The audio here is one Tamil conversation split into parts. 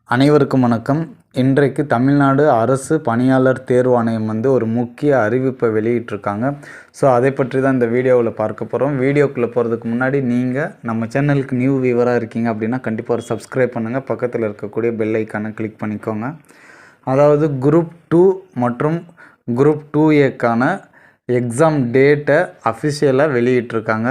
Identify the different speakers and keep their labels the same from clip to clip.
Speaker 1: அனைவருக்கும் வணக்கம். இன்றைக்கு தமிழ்நாடு அரசு பணியாளர் தேர்வாணையம் ஒரு முக்கிய அறிவிப்பை வெளியிட்டிருக்காங்க. ஸோ அதை பற்றி தான் இந்த வீடியோவில் பார்க்க போகிறோம். வீடியோக்குள்ளே போகிறதுக்கு முன்னாடி நீங்கள் நம்ம சேனலுக்கு நியூ வியூவராக இருக்கீங்க அப்படின்னா கண்டிப்பாக ஒரு சப்ஸ்கிரைப் பண்ணுங்கள். பக்கத்தில் இருக்கக்கூடிய பெல் ஐக்கானை கிளிக் பண்ணிக்கோங்க. அதாவது குரூப் 2 மற்றும் குரூப் 2ஏக்கான எக்ஸாம் டேட்டை அஃபிஷியலாக வெளியிட்டிருக்காங்க.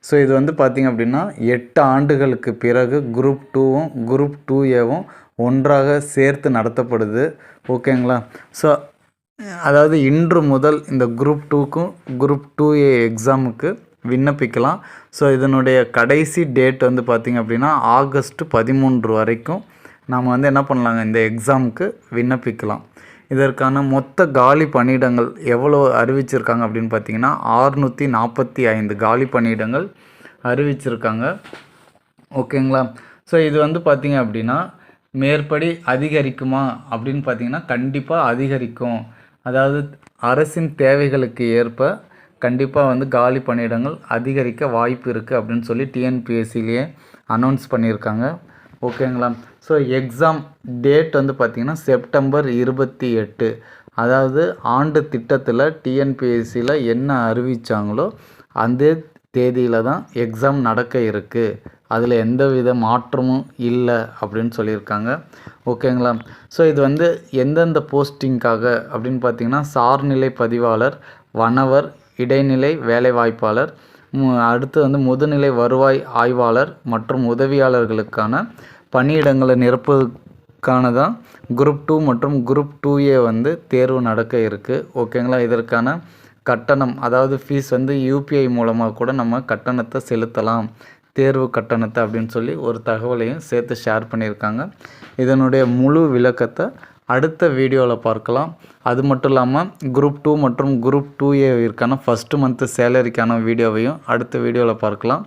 Speaker 1: ஸோ இது பார்த்திங்க அப்படின்னா 8 ஆண்டுகளுக்கு பிறகு குரூப் 2வும் குரூப் 2ஏவும் ஒன்றாக சேர்த்து நடத்தப்படுது. ஓகேங்களா? ஸோ அதாவது இன்று முதல் இந்த குரூப் 2க்கும் குரூப் 2ஏ எக்ஸாமுக்கு விண்ணப்பிக்கலாம். ஸோ இதனுடைய கடைசி டேட் பார்த்திங்க அப்படின்னா ஆகஸ்ட் 13 வரைக்கும் நாம் என்ன பண்ணலாங்க, இந்த எக்ஸாமுக்கு விண்ணப்பிக்கலாம். இதற்கான மொத்த காலி பணியிடங்கள் எவ்வளோ அறிவிச்சிருக்காங்க அப்படின்னு பார்த்திங்கன்னா 645 காலி பணியிடங்கள் அறிவிச்சிருக்காங்க. ஓகேங்களா? ஸோ இது பார்த்திங்க அப்படின்னா மேற்படி அதிகரிக்குமா அப்படின்னு பார்த்திங்கன்னா கண்டிப்பாக அதிகரிக்கும். அதாவது அரசின் தேவைகளுக்கு ஏற்ப கண்டிப்பாக காலி பணியிடங்கள் அதிகரிக்க வாய்ப்பு இருக்குது அப்படின்னு சொல்லி டிஎன்பிஎஸ்சிலேயே அனௌன்ஸ் பண்ணியிருக்காங்க. ஓகேங்களா? ஸோ எக்ஸாம் டேட் பார்த்திங்கன்னா செப்டம்பர் 28. அதாவது ஆண்டு திட்டத்தில் டிஎன்பிஎஸ்சியில் என்ன அறிவித்தாங்களோ அந்த தேதியில் தான் எக்ஸாம் நடக்க இருக்குது. அதில் எந்தவித மாற்றமும் இல்லை அப்படின்னு சொல்லியிருக்காங்க. ஓகேங்களா? ஸோ இது எந்தெந்த போஸ்டிங்காக அப்படின்னு பார்த்திங்கன்னா சார்நிலை பதிவாளர், வனவர், இடைநிலை வேலைவாய்ப்பாளர், அடுத்து முதுநிலை வருவாய் ஆய்வாளர் மற்றும் உதவியாளர்களுக்கான பணியிடங்களை நிரப்புவதற்கான தான் குரூப் 2 மற்றும் குரூப் 2ஏ தேர்வு நடக்க இருக்குது. ஓகேங்களா? இதற்கான கட்டணம், அதாவது ஃபீஸ் யூபிஐ மூலமாக கூட நம்ம கட்டணத்தை செலுத்தலாம், தேர்வு கட்டணத்தை அப்படின்னு சொல்லி ஒரு தகவலையும் சேர்த்து ஷேர் பண்ணியிருக்காங்க. இதனுடைய முழு விளக்கத்தை அடுத்த வீடியோவில் பார்க்கலாம். அது மட்டும் இல்லாமல் குரூப் 2 மற்றும் குரூப் 2ஏவிற்கான ஃபஸ்ட்டு மந்த்து சேலரிக்கான வீடியோவையும் அடுத்த வீடியோவில் பார்க்கலாம்.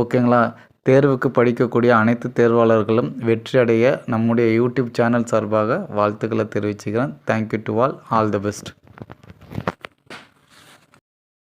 Speaker 1: ஓகேங்களா? தேர்வுக்கு படிக்கக்கூடிய அனைத்து தேர்வாளர்களும் வெற்றி அடைய நம்முடைய யூடியூப் சேனல் சார்பாக வாழ்த்துக்களை தெரிவிச்சுக்கிறேன். Thank you to all the best.